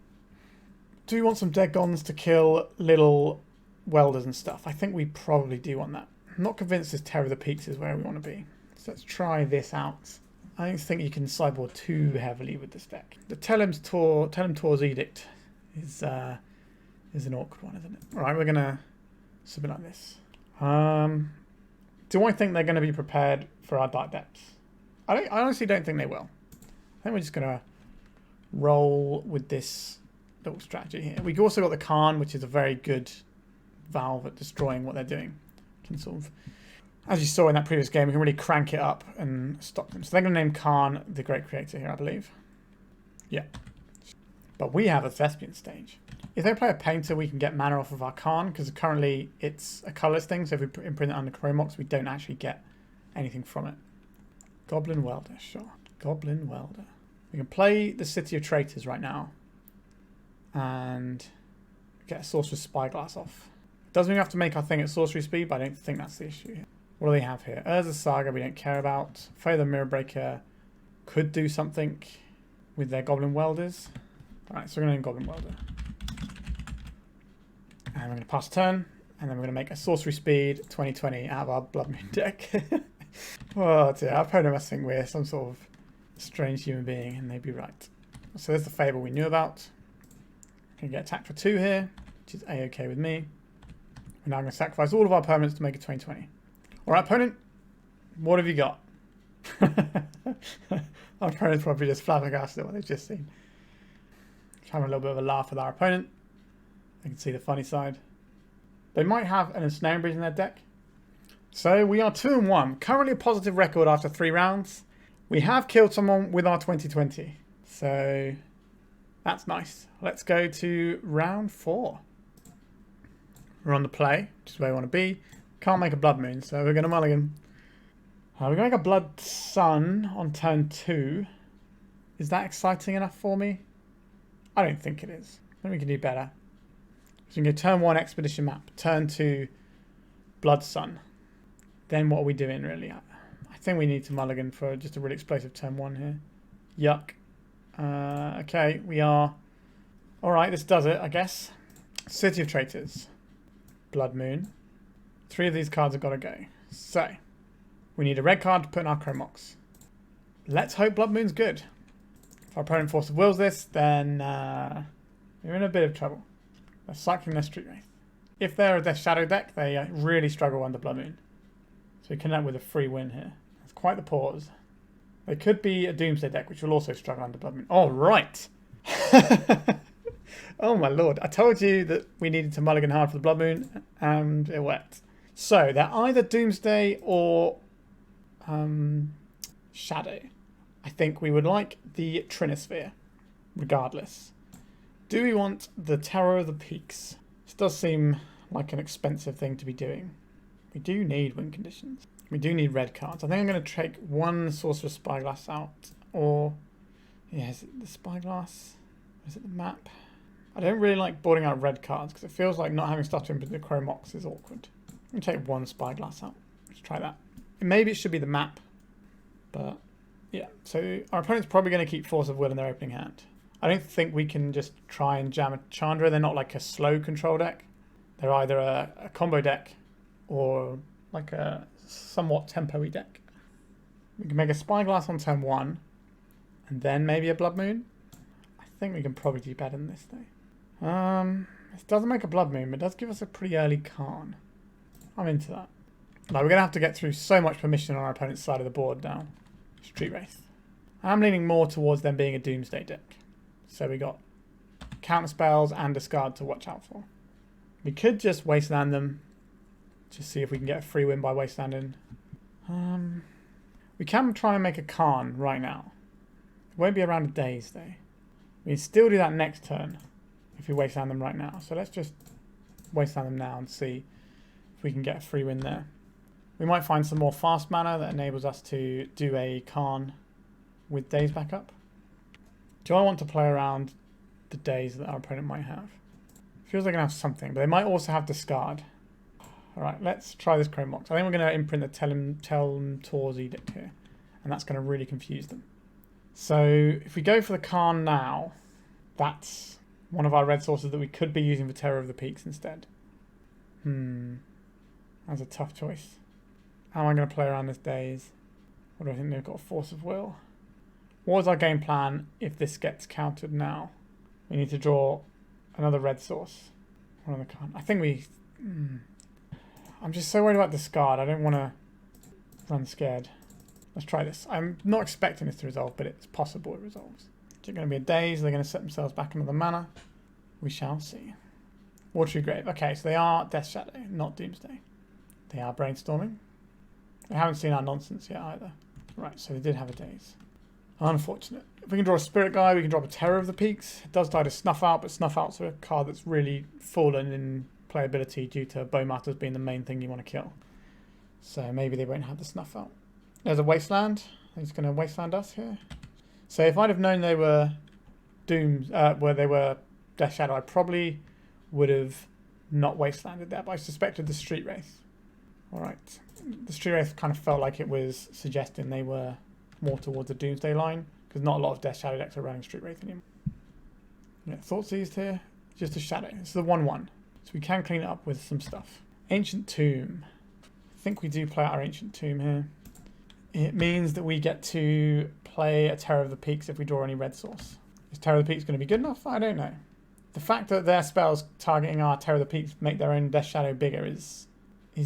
A: Do we want some dead gons to kill little welders and stuff? I think we probably do want that. I'm not convinced this Terror of the Peaks is where we want to be. So let's try this out. I don't think you can sideboard too heavily with this deck. The Telim'Tor's Edict is an awkward one, isn't it? Alright, we're going to submit like this. Do I think they're going to be prepared for our Dark Depths? I honestly don't think they will. I think we're just going to roll with this little strategy here. We've also got the Karn, which is a very good valve at destroying what they're doing. Can sort of, as you saw in that previous game, we can really crank it up and stop them. So they're going to name Karn the Great Creator here, I believe. Yeah. But we have a Thespian stage. If they play a Painter, we can get mana off of our Karn, because currently it's a colourless thing, so if we imprint it under Chrome Mox, we don't actually get anything from it. Goblin Welder, sure. Goblin Welder. We can play the City of Traitors right now and get a Sorcerous Spyglass off. Doesn't mean we have to make our thing at sorcery speed, but I don't think that's the issue here. What do they have here? Urza Saga we don't care about. Foe the Mirror Breaker could do something with their Goblin Welders. Alright, so we're going to name Goblin Welder. And we're going to pass turn, and then we're going to make a sorcery speed 2020 out of our Blood Moon deck. Oh dear, our opponent must think we're some sort of strange human being, and they'd be right. So there's the Fable we knew about. Can get attacked for 2 here, which is a-okay with me. We're now going to sacrifice all of our permanents to make a 2020. Alright, opponent, what have you got? Our opponent's probably just flabbergasted at what they've just seen. Having a little bit of a laugh with our opponent. I can see the funny side. They might have an Ensnaring Bridge in their deck. So we are 2-1. Currently a positive record after 3 rounds. We have killed someone with our 2020. So that's nice. Let's go to round 4. We're on the play, which is where we want to be. Can't make a Blood Moon, so we're going to mulligan. We're going to make a Blood Sun on turn 2. Is that exciting enough for me? I don't think it is. I think we can do better. So we can go turn 1 Expedition Map, turn 2 Blood Sun. Then what are we doing really? I think we need to mulligan for just a really explosive turn 1 here. Yuck. Okay, we are... Alright, this does it, I guess. City of Traitors. Blood Moon. 3 of these cards have got to go. So, we need a red card to put in our Chrome Mox. Let's hope Blood Moon's good. If our opponent Force of Wills this, then we're in a bit of trouble. They're cycling their Street Wraith. If they're their Shadow deck, they really struggle under Blood Moon. So we can end with a free win here. That's quite the pause. They could be a Doomsday deck, which will also struggle under Blood Moon. Oh, right! Oh my lord. I told you that we needed to mulligan hard for the Blood Moon, and it worked. So, they're either Doomsday or Shadow. I think we would like the Trinisphere, regardless. Do we want the Terror of the Peaks? This does seem like an expensive thing to be doing. We do need win conditions. We do need red cards. I think I'm going to take 1 Sorcerous Spyglass out. Or, yeah, is it the Spyglass? Is it the map? I don't really like boarding out red cards because it feels like not having stuff to input the Chrome Mox is awkward. I'm going to take 1 Spyglass out. Let's try that. Maybe it should be the map. But, yeah. So, our opponent's probably going to keep Force of Will in their opening hand. I don't think we can just try and jam a Chandra. They're not like a slow control deck. They're either a combo deck or like a somewhat tempo-y deck. We can make a Spyglass on turn 1 and then maybe a Blood Moon. I think we can probably do better than this though. It doesn't make a Blood Moon, but it does give us a pretty early Karn. I'm into that. Like, we're going to have to get through so much permission on our opponent's side of the board now. Street Wraith. I'm leaning more towards them being a Doomsday deck. So we got counter spells and discard to watch out for. We could just Wasteland them. Just see if we can get a free win by Wastelanding. We can try and make a Karn right now. It won't be around a days though. We can still do that next turn if we Wasteland them right now. So let's just Wasteland them now and see if we can get a free win there. We might find some more fast mana that enables us to do a Karn with days back up. Do I want to play around the days that our opponent might have? Feels like they're going to have something, but they might also have discard. Alright, let's try this Chrome Mox. I think we're going to imprint the Telim'Tor's Edict here, and that's going to really confuse them. So if we go for the Karn now, that's one of our red sources that we could be using for Terror of the Peaks instead. That's a tough choice. How am I going to play around this days? What do I think they've got? Force of Will. What was our game plan if this gets countered now? We need to draw another red source. One of the Karn. I think we... I'm just so worried about discard. I don't want to run scared. Let's try this. I'm not expecting this to resolve, but it's possible it resolves. Is it going to be a daze? They're going to set themselves back another mana. We shall see. Watery Grave. Okay, so they are Death Shadow, not Doomsday. They are brainstorming. They haven't seen our nonsense yet either. Right, so they did have a daze. Unfortunate. If we can draw a Spirit Guide, we can drop a Terror of the Peaks. It does die to Snuff Out, but Snuff Out's a card that's really fallen in playability due to Bowmasters being the main thing you want to kill. So maybe they won't have the Snuff Out. There's a Wasteland. He's going to Wasteland us here. So if I'd have known they were where they were Death Shadow, I probably would have not Wastelanded that, but I suspected the Street Wraith. Alright. The Street Wraith kind of felt like it was suggesting they were more towards the Doomsday line, because not a lot of Death Shadow decks are running Street Wraith anymore. Yeah, Thought Seized here. Just a Shadow. It's the 1/1. So we can clean it up with some stuff. Ancient Tomb. I think we do play out our Ancient Tomb here. It means that we get to play a Terror of the Peaks if we draw any red source. Is Terror of the Peaks going to be good enough? I don't know. The fact that their spells targeting our Terror of the Peaks make their own Death Shadow bigger is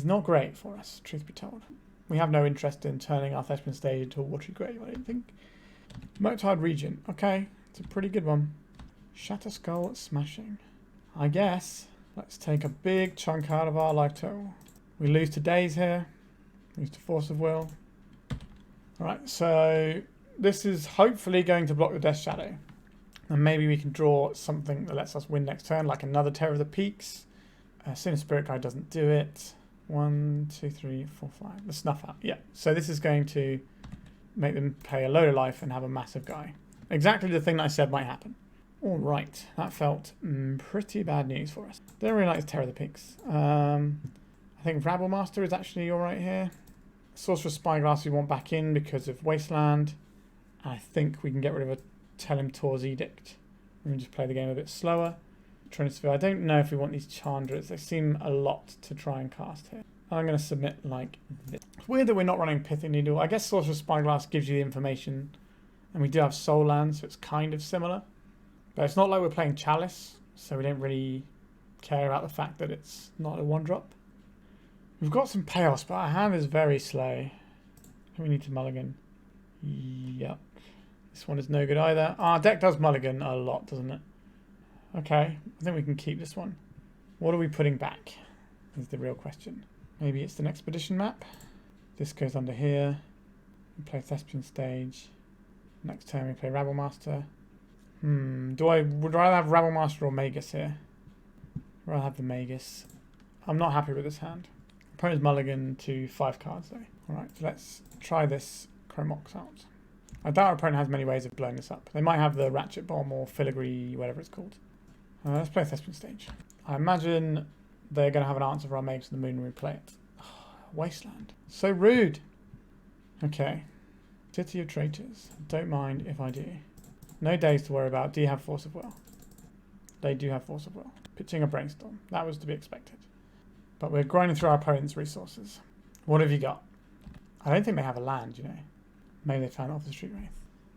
A: not great for us, truth be told. We have no interest in turning our Thespian stage into a Watery Grave, I don't think. Murktide Regent. Okay, it's a pretty good one. Shatterskull Smashing. I guess. Let's take a big chunk out of our life total. We lose to Daze here. Lose to Force of Will. Alright, so this is hopefully going to block the Death Shadow. And maybe we can draw something that lets us win next turn, like another Terror of the Peaks. Sinner Spirit Guide doesn't do it. 1, 2, 3, 4, 5. The Snuff Out. Yeah, so this is going to make them pay a load of life and have a massive guy. Exactly the thing that I said might happen. Alright, that felt pretty bad news for us. Don't really like Terror of the Peaks. I think Rabblemaster is actually alright here. Sorcerous Spyglass we want back in because of Wasteland. I think we can get rid of a Telim'Tor's Edict. We can just play the game a bit slower. Trinisphere. I don't know if we want these Chandras. They seem a lot to try and cast here. I'm going to submit like this. It's weird that we're not running Pithing Needle. I guess Sorcerous Spyglass gives you the information. And we do have Soul Land, so it's kind of similar. But it's not like we're playing Chalice, so we don't really care about the fact that it's not a 1-drop. We've got some payoffs, but our hand is very slow. We need to mulligan. Yuck. This one is no good either. Our deck does mulligan a lot, doesn't it? Okay, I think we can keep this one. What are we putting back is the real question. Maybe it's an expedition map. This goes under here. We play Thespian stage. Next turn we play Rabblemaster. Would rather have Rabblemaster or Magus here. I'd rather have the Magus. I'm not happy with this hand. Opponent's mulligan to 5 cards though. Alright, so let's try this Chrome Mox out. I doubt our opponent has many ways of blowing this up. They might have the Ratchet Bomb or Filigree, whatever it's called. Let's play Thespian stage. I imagine they're going to have an answer for our Magus in the Moon when we play it. Wasteland. So rude. Okay. City of Traitors. Don't mind if I do. No days to worry about. Do you have Force of Will? They do have Force of Will. Pitching a Brainstorm. That was to be expected. But we're grinding through our opponent's resources. What have you got? I don't think they have a land, you know. Maybe they found it off the Street Wraith.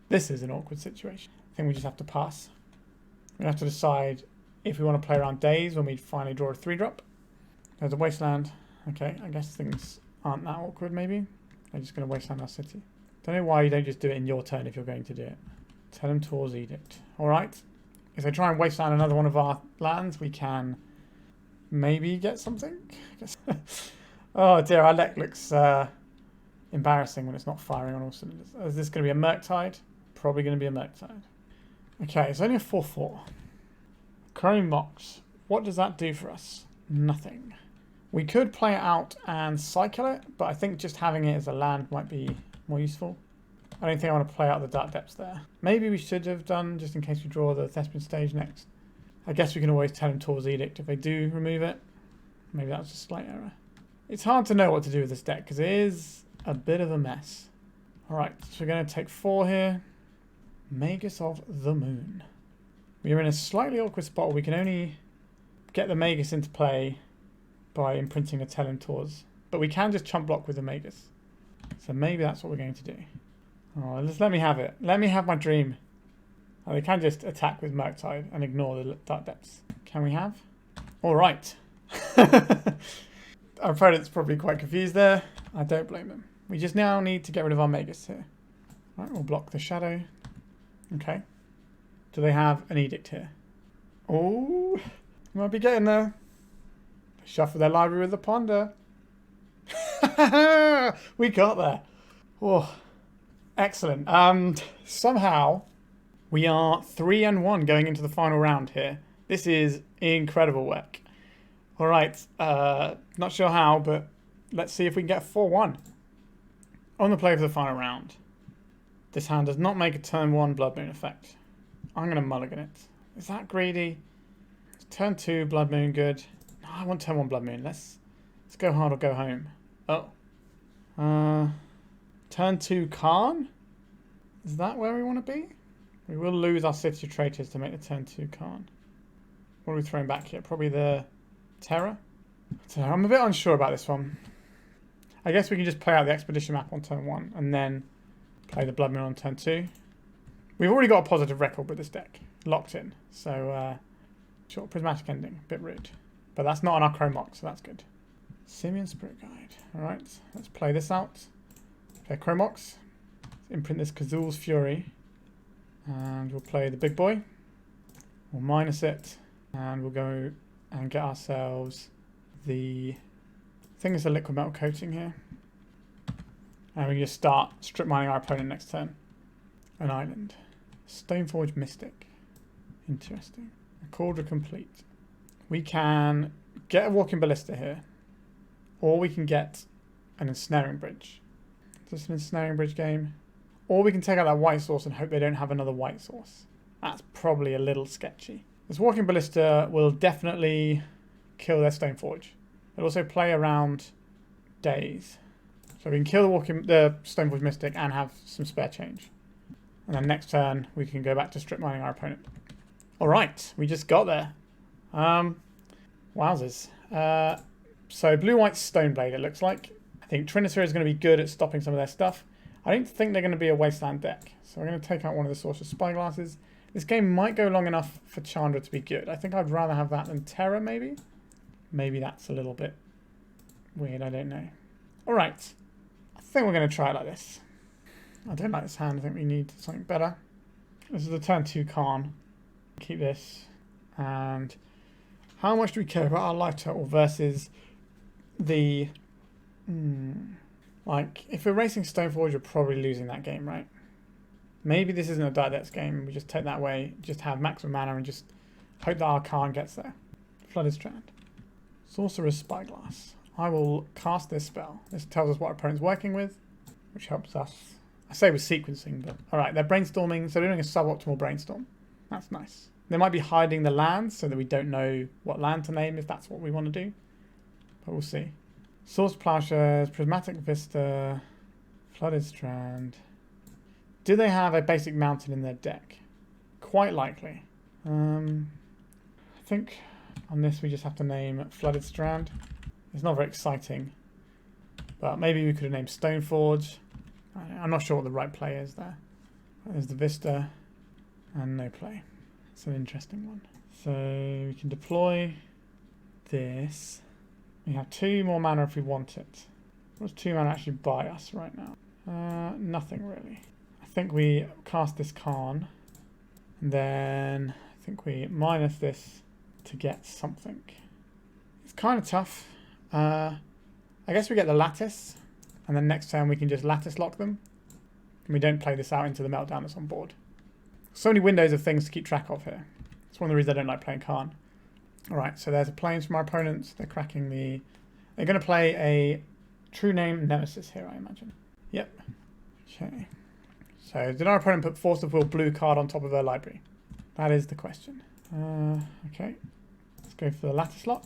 A: This is an awkward situation. I think we just have to pass. We have to decide if we want to play around days when we finally draw a 3-drop. There's a Wasteland. Okay, I guess things aren't that awkward maybe. They're just going to Wasteland our city. Don't know why you don't just do it in your turn if you're going to do it. Telim'Tor's Edict. Alright. If they try and Wasteland another one of our lands, we can maybe get something. Oh dear, our deck looks embarrassing when it's not firing on all cylinders. Is this going to be a Murktide? Probably going to be a Murktide. Okay, it's only a 4/4. Chrome Mox. What does that do for us? Nothing. We could play it out and cycle it, but I think just having it as a land might be more useful. I don't think I want to play out the Dark Depths there. Maybe we should have done, just in case we draw the Thespian stage next. I guess we can always Telim'Tor's Edict if they do remove it. Maybe that was a slight error. It's hard to know what to do with this deck because it is a bit of a mess. Alright, so we're going to take 4 here. Magus of the Moon. We are in a slightly awkward spot where we can only get the Magus into play by imprinting a Telim'Tor's. But we can just chump block with the Magus. So maybe that's what we're going to do. Oh, just let me have it. Let me have my dream. Oh, they can just attack with Murktide and ignore the Dark Depths. Can we have? Alright. Our opponent's probably quite confused there. I don't blame them. We just now need to get rid of our Magus here. Right, we'll block the shadow. Okay. Do they have an Edict here? Oh, might be getting there. Shuffle their library with the Ponder. We got there. Oh, excellent. Somehow we are 3-1 going into the final round here. This is incredible work. All right, not sure how, but let's see if we can get 4-1 on the play for the final round. This hand does not make a turn 1 Blood Moon effect. I'm going to mulligan it. Is that greedy? Turn 2 Blood Moon good. No, I want turn 1 Blood Moon. Let's go hard or go home. Oh. Turn 2 Karn? Is that where we want to be? We will lose our City of Traitors to make the turn 2 Karn. What are we throwing back here? Probably the Terror? So I'm a bit unsure about this one. I guess we can just play out the Expedition map on turn 1 and then play the Blood Moon on turn 2. We've already got a positive record with this deck. Locked in. So, short Prismatic Ending. Bit rude. But that's not on our Chrome Mox, so that's good. Simian Spirit Guide. Alright, let's play this out. Play Chrome Mox. Imprint this Kazuul's Fury. And we'll play the big boy. We'll minus it. And we'll go and get ourselves the... I think it's a Liquimetal Coating here. And we can just start strip mining our opponent next turn. An island. Stoneforge Mystic. Interesting. A Cauldron Complete. We can get a Walking Ballista here. Or we can get an Ensnaring Bridge. Is this an Ensnaring Bridge game? Or we can take out that white source and hope they don't have another white source. That's probably a little sketchy. This Walking Ballista will definitely kill their Stoneforge. It'll also play around days. So we can kill the Stoneforge Mystic and have some spare change. And then next turn we can go back to strip mining our opponent. Alright, we just got there. Wowzers. So blue-white Stoneblade it looks like. I think Trinisphere is going to be good at stopping some of their stuff. I don't think they're going to be a Wasteland deck. So we're going to take out one of the Sorcerous Spyglasses. This game might go long enough for Chandra to be good. I think I'd rather have that than Terror, maybe. Maybe that's a little bit weird. I don't know. All right. I think we're going to try it like this. I don't like this hand. I think we need something better. This is the turn 2 Karn. Keep this. And how much do we care about our life total versus the... Like, if we're racing Stoneforge, you're probably losing that game, right? Maybe this isn't a Dark Depths game. We just take that away, just have maximum mana and just hope that our Karn gets there. Flooded Strand. Sorcerous Spyglass. I will cast this spell. This tells us what our opponent's working with, which helps us. I say with sequencing, but alright, they're brainstorming, so they're doing a suboptimal brainstorm. That's nice. They might be hiding the lands so that we don't know what land to name if that's what we want to do. But we'll see. Source Plowshares, Prismatic Vista, Flooded Strand. Do they have a basic mountain in their deck? Quite likely. I think on this we just have to name Flooded Strand. It's not very exciting. But maybe we could have named Stoneforge. I'm not sure what the right play is there. There's the Vista and no play. It's an interesting one. So we can deploy this. We have 2 more mana if we want it. What does 2 mana actually buy us right now? Nothing really. I think we cast this Karn. And then I think we minus this to get something. It's kind of tough. I guess we get the Lattice. And then next turn we can just Lattice lock them. And we don't play this out into the Meltdown that's on board. So many windows of things to keep track of here. It's one of the reasons I don't like playing Karn. Alright, so there's a planes from our opponents. They're cracking the They're going to play a True Name Nemesis here, I imagine. Yep. Okay. So did our opponent put Force of Will blue card on top of their library? That is the question. Okay. Let's go for the Lattice Lock.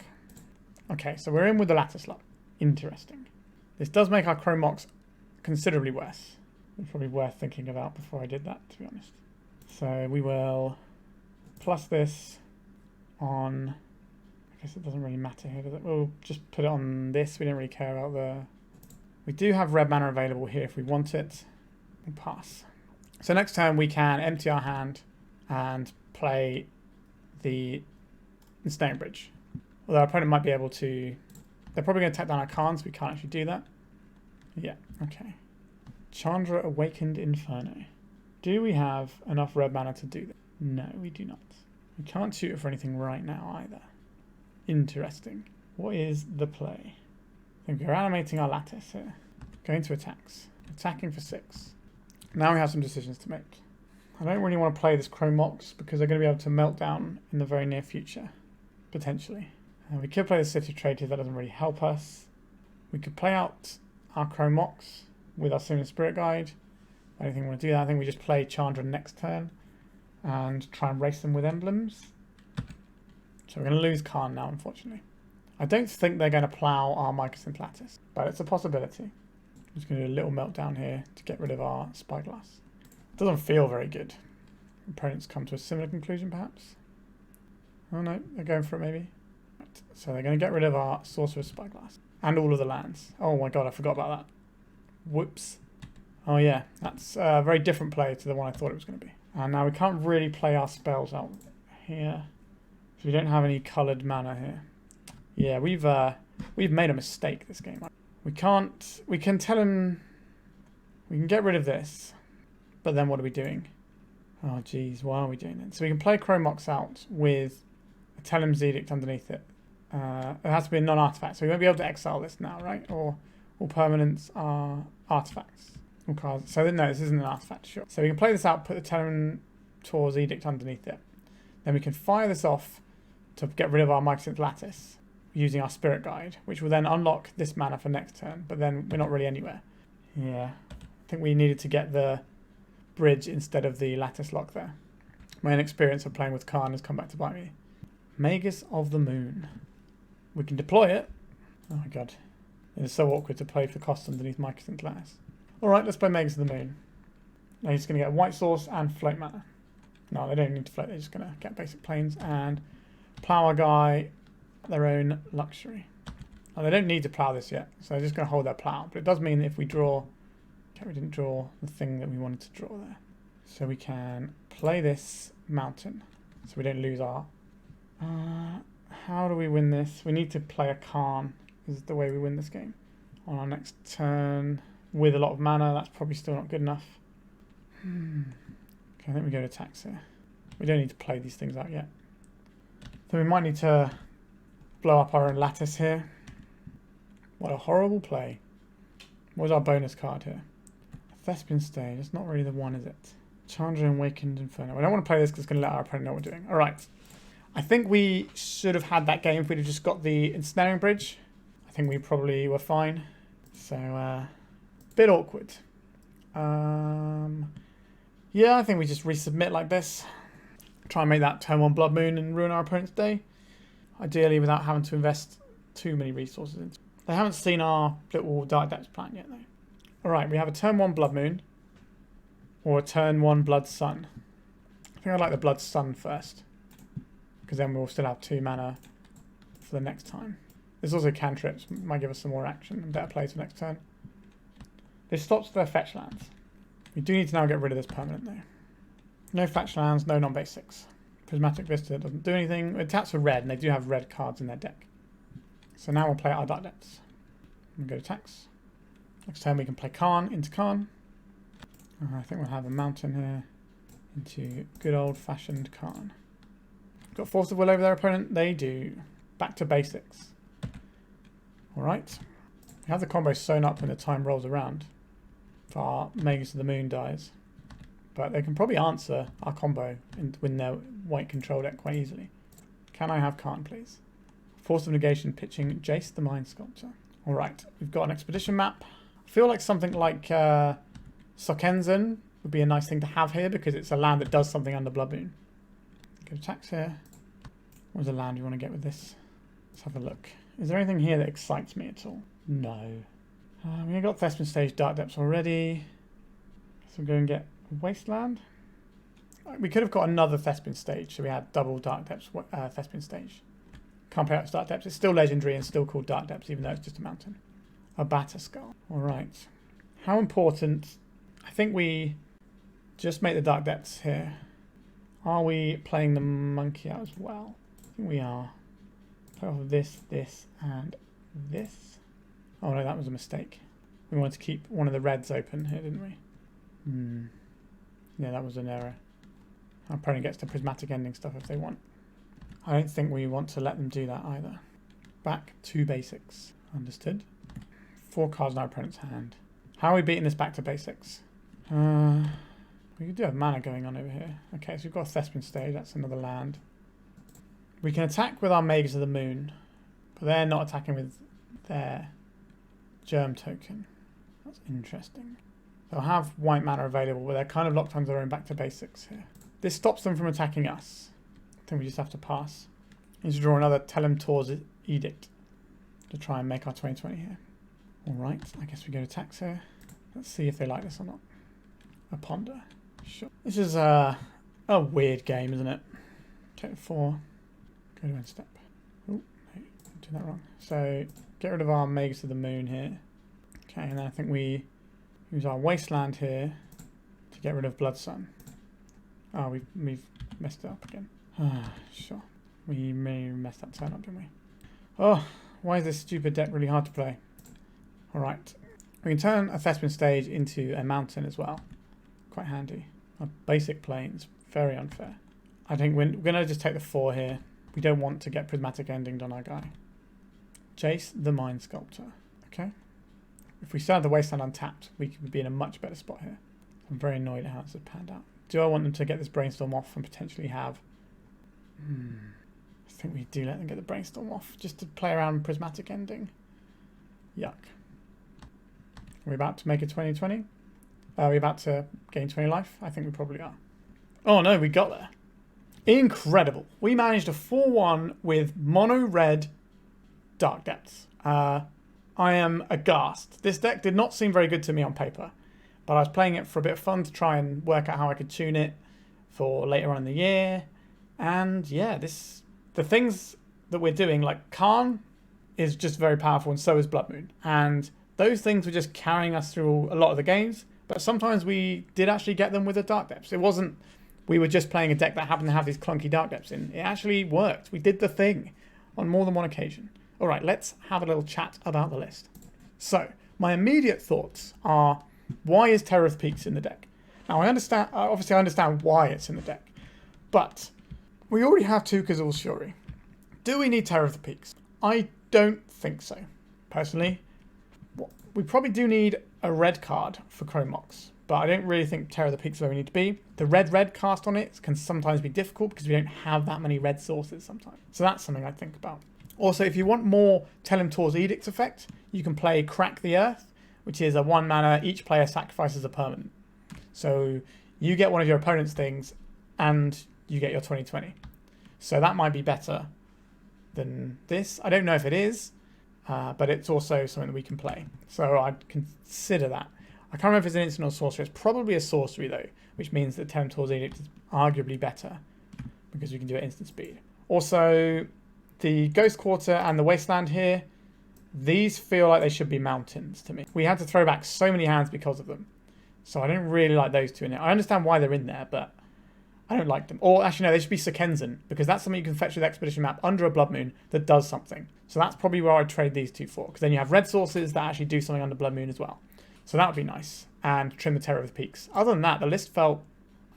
A: Okay, so we're in with the Lattice Lock. Interesting. This does make our Chrome Mox considerably worse. It's probably worth thinking about before I did that, to be honest. So we will plus this on... I guess it doesn't really matter here, does it? We'll just put it on this. We don't really care about the... We do have red mana available here if we want it. We'll pass. So next turn we can empty our hand and play the Ensnaring Bridge. Although our opponent might be able to... They're probably going to tap down our Karn, so we can't actually do that. Yeah, okay. Chandra Awakened Inferno. Do we have enough red mana to do that? No, we do not. We can't shoot it for anything right now either. Interesting. What is the play? I think we're animating our Lattice here. Going to attacks. Attacking for 6. Now we have some decisions to make. I don't really want to play this Chrome Mox because they're going to be able to melt down in the very near future. Potentially. We could play the City of Traitors. That doesn't really help us. We could play out our Chrome Mox with our Simian Spirit Guide. I don't think we want to do that. I think we just play Chandra next turn and try and race them with emblems. So we're going to lose Karn now, unfortunately. I don't think they're going to plough our Mycosynth Lattice, but it's a possibility. I'm just going to do a little meltdown here to get rid of our Spyglass. It doesn't feel very good. Opponents come to a similar conclusion, perhaps. Oh no, they're going for it maybe. Right. So they're going to get rid of our Sorcerous Spyglass and all of the lands. Oh my god, I forgot about that. Whoops. Oh yeah, that's a very different play to the one I thought it was going to be. And now we can't really play our spells out here. So we don't have any coloured mana here. Yeah, we've made a mistake this game. We can tell him, we can get rid of this, but then what are we doing? Oh geez, why are we doing it? So we can play Chrome Mox out with a Telim'Tor's Edict underneath it. It has to be a non-artifact, so we won't be able to exile this now, right? Or all permanents are artifacts. All cards. So no, this isn't an artifact, sure. So we can play this out, put the Telim'Tor's Edict underneath it. Then we can fire this off to get rid of our Mycosynth Lattice using our Spirit Guide, which will then unlock this mana for next turn, but then we're not really anywhere. Yeah, I think we needed to get the bridge instead of the Lattice Lock there. My inexperience of playing with Karn has come back to bite me. Magus of the Moon. We can deploy it. Oh my god. It's so awkward to play for cost underneath Mycosynth Lattice. Alright, let's play Magus of the Moon. Now he's going to get white source and float mana. No, they don't need to float, they're just going to get basic planes and plough our guy at their own luxury. Now, they don't need to plough this yet, so they're just going to hold their plough. But it does mean that if we draw... Okay, we didn't draw the thing that we wanted to draw there. So we can play this mountain, so we don't lose our... how do we win this? We need to play a Karn, is the way we win this game. On our next turn, with a lot of mana, that's probably still not good enough. Okay, I think we go to attacks here. We don't need to play these things out yet. So we might need to blow up our own Lattice here. What a horrible play. What was our bonus card here? A Thespian Stage. It's not really the one, is it? Chandra Awakened Inferno. I don't want to play this because it's going to let our opponent know what we're doing. Alright. I think we should have had that game if we'd have just got the Ensnaring Bridge. I think we probably were fine. So, bit awkward. Yeah, I think we just resubmit like this. Try and make that turn 1 Blood Moon and ruin our opponent's day. Ideally without having to invest too many resources into it. They haven't seen our little Dark Depths plan yet though. Alright, we have a turn 1 Blood Moon. Or a turn 1 Blood Sun. I think I'd like the Blood Sun first. Because then we'll still have 2 mana for the next time. This also cantrips, might give us some more action and better play to next turn. This stops their fetch lands. We do need to now get rid of this permanent though. No fetch lands, no non-basics. Prismatic Vista doesn't do anything. It taps for red, and they do have red cards in their deck. So now we'll play our Dark Depths. We'll go to attacks. Next turn we can play Karn into Karn. I think we'll have a mountain here into good old-fashioned Karn. Got Force of Will over their opponent? They do. Back to basics. Alright. We have the combo sewn up when the time rolls around. If our Magus of the Moon dies. But they can probably answer our combo and win their white control deck quite easily. Can I have Karn, please? Force of Negation pitching Jace the Mind Sculptor. All right, we've got an expedition map. I feel like something like Sokensen would be a nice thing to have here because it's a land that does something under Blood Moon. Go attacks here. What's the land you want to get with this? Let's have a look. Is there anything here that excites me at all? No. We've got Thespian stage Dark Depths already. So we'll go and get Wasteland. We could have got another Thespian stage, so we had double Dark Depths Thespian stage. Can't play out Dark Depths. It's still legendary and still called Dark Depths, even though it's just a mountain. A Shatterskull. Alright. How important... I think we just make the Dark Depths here. Are we playing the monkey out as well? I think we are. Play off of this, this, and this. Oh no, that was a mistake. We wanted to keep one of the reds open here, didn't we? Yeah, that was an error. Our opponent gets the prismatic ending stuff if they want. I don't think we want to let them do that either. Back to basics. Understood. 4 cards in our opponent's hand. How are we beating this back to basics? We do have mana going on over here. Okay, so we've got a Thespian stage. That's another land. We can attack with our Magus of the Moon, but they're not attacking with their Germ token. That's interesting. They'll have white mana available, but they're kind of locked on their own back to basics here. This stops them from attacking us. I think we just have to pass. We need to draw another Telim'Tor's Edict to try and make our 2020 here. Alright, I guess we go to attacks here. Let's see if they like this or not. A Ponder. Sure. This is a weird game, isn't it? Take 4. Go to end step. Oh, no, did that wrong. So, get rid of our Magus of the Moon here. Okay, and then I think we use our Wasteland here to get rid of Blood Sun. Oh, we've messed it up again. Sure. We may have messed that turn up, didn't we? Oh, why is this stupid deck really hard to play? Alright. We can turn a Thespian stage into a mountain as well. Quite handy. Our basic plains. Very unfair. I think we're going to just take the 4 here. We don't want to get prismatic ending on our guy. Jace the Mind Sculptor. Okay. If we still have the Wasteland untapped, we could be in a much better spot here. I'm very annoyed at how this has panned out. Do I want them to get this Brainstorm off and potentially have... I think we do let them get the Brainstorm off just to play around with prismatic ending. Yuck. Are we about to make a 2020? Are we about to gain 20 life? I think we probably are. Oh no, we got there. Incredible. We managed a 4-1 with mono red Dark Depths. I am aghast. This deck did not seem very good to me on paper, but I was playing it for a bit of fun to try and work out how I could tune it for later on in the year. And yeah, the things that we're doing, like Karn is just very powerful, and so is Blood Moon. And those things were just carrying us through a lot of the games, but sometimes we did actually get them with the Dark Depths. It wasn't we were just playing a deck that happened to have these clunky Dark Depths in. It actually worked. We did the thing on more than one occasion. All right, let's have a little chat about the list. So, my immediate thoughts are, why is Terror of the Peaks in the deck? Now, I understand, obviously I understand why it's in the deck, but we already have 2 Kazuul's Fury. Do we need Terror of the Peaks? I don't think so. Personally, we probably do need a red card for Chrome Mox, but I don't really think Terror of the Peaks is where we need to be. The red cast on it can sometimes be difficult because we don't have that many red sources sometimes. So that's something I'd think about. Also, if you want more Telim'Tor's Edict effect, you can play Crack the Earth, which is a 1 mana, each player sacrifices a permanent. So you get one of your opponent's things and you get your 2020. So that might be better than this. I don't know if it is, but it's also something that we can play. So I'd consider that. I can't remember if it's an instant or sorcery. It's probably a sorcery though, which means that Telim'Tor's Edict is arguably better because we can do it instant speed. Also, the Ghost Quarter and the Wasteland here, these feel like they should be mountains to me. We had to throw back so many hands because of them. So I don't really like those 2 in there. I understand why they're in there, but I don't like them. Or actually, no, they should be Sokensen, because that's something you can fetch with Expedition Map under a Blood Moon that does something. So that's probably where I'd trade these 2 for, because then you have red sources that actually do something under Blood Moon as well. So that would be nice. And trim the Terror of the Peaks. Other than that, the list felt,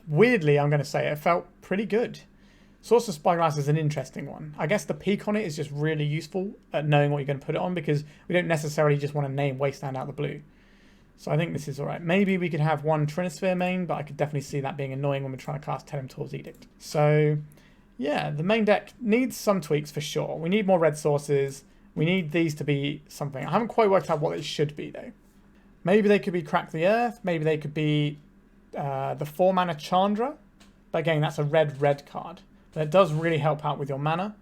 A: weirdly, I'm going to say, it felt pretty good. Sorcerous Spyglass is an interesting one. I guess the peak on it is just really useful at knowing what you're going to put it on, because we don't necessarily just want to name Wasteland out of the blue. So I think this is alright. Maybe we could have 1 Trinisphere main, but I could definitely see that being annoying when we're trying to cast Telim'Tor's Edict. So yeah, the main deck needs some tweaks for sure. We need more red sources. We need these to be something. I haven't quite worked out what they should be though. Maybe they could be Crack the Earth. Maybe they could be the 4-mana Chandra. But again, that's a red card. But it does really help out with your mana.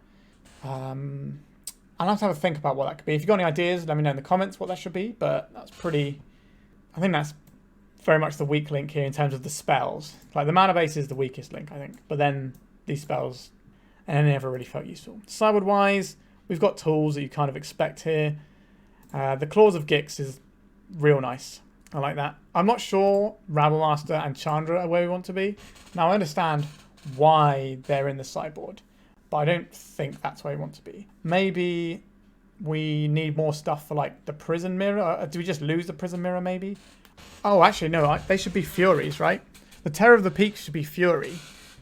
A: I'll have to have a think about what that could be. If you've got any ideas, let me know in the comments what that should be. But that's pretty... I think that's very much the weak link here in terms of the spells. Like the mana base is the weakest link, I think. But then these spells, and they never really felt useful. Sideboard-wise, we've got tools that you kind of expect here. The Claws of Gix is real nice. I like that. I'm not sure Rabblemaster and Chandra are where we want to be. Now, I understand why they're in the sideboard, but I don't think that's where we want to be. Maybe we need more stuff for like the Prison Mirror. Do we just lose the Prison Mirror maybe? Oh, actually, no. They should be Furies, right? The Terror of the Peak should be Fury,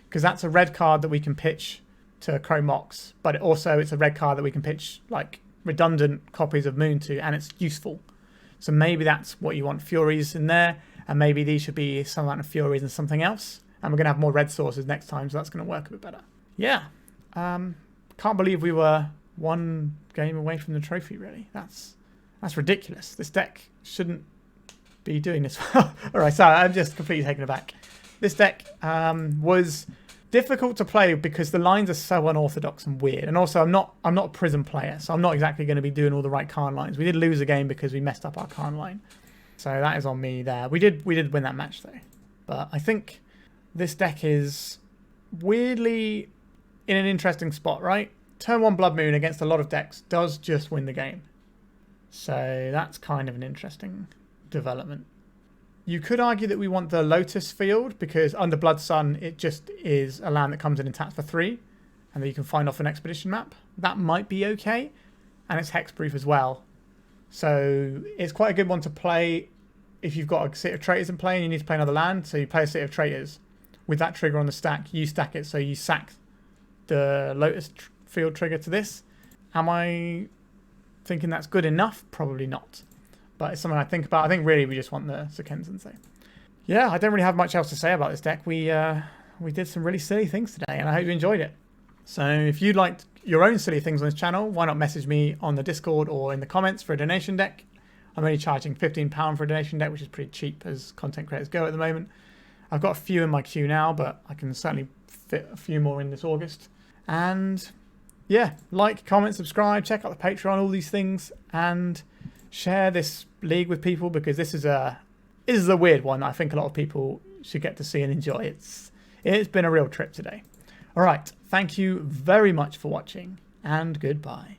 A: because that's a red card that we can pitch to Chrome Mox, but also it's a red card that we can pitch like redundant copies of Moon to, and it's useful. So maybe that's what you want, Furies in there, and maybe these should be some amount of Furies and something else. And we're going to have more red sources next time, so that's going to work a bit better. Yeah. Can't believe we were one game away from the trophy, really. That's ridiculous. This deck shouldn't be doing this. All right, so I'm just completely taken aback. This deck was difficult to play because the lines are so unorthodox and weird. And also, I'm not a Prism player, so I'm not exactly going to be doing all the right Karn lines. We did lose a game because we messed up our Karn line. So that is on me there. We did win that match, though. But I think this deck is weirdly in an interesting spot, right? Turn 1 Blood Moon against a lot of decks does just win the game. So that's kind of an interesting development. You could argue that we want the Lotus field because under Blood Sun, it just is a land that comes in and taps for 3 and that you can find off an expedition map. That might be okay. And it's hexproof as well. So it's quite a good one to play if you've got a City of Traitors in play and you need to play another land. So you play a City of Traitors. With that trigger on the stack, you stack it. So you sack the Lotus field trigger to this. Am I thinking that's good enough? Probably not. But it's something I think about. I think really we just want the Sekenzan. So yeah, I don't really have much else to say about this deck. We did some really silly things today, and I hope you enjoyed it. So if you'd like your own silly things on this channel, why not message me on the Discord or in the comments for a donation deck. I'm only charging £15 for a donation deck, which is pretty cheap as content creators go at the moment. I've got a few in my queue now, but I can certainly fit a few more in this August. And yeah, like, comment, subscribe, check out the Patreon, all these things, and share this league with people because this is a weird one. I think a lot of people should get to see and enjoy. It's been a real trip today. All right, thank you very much for watching, and goodbye.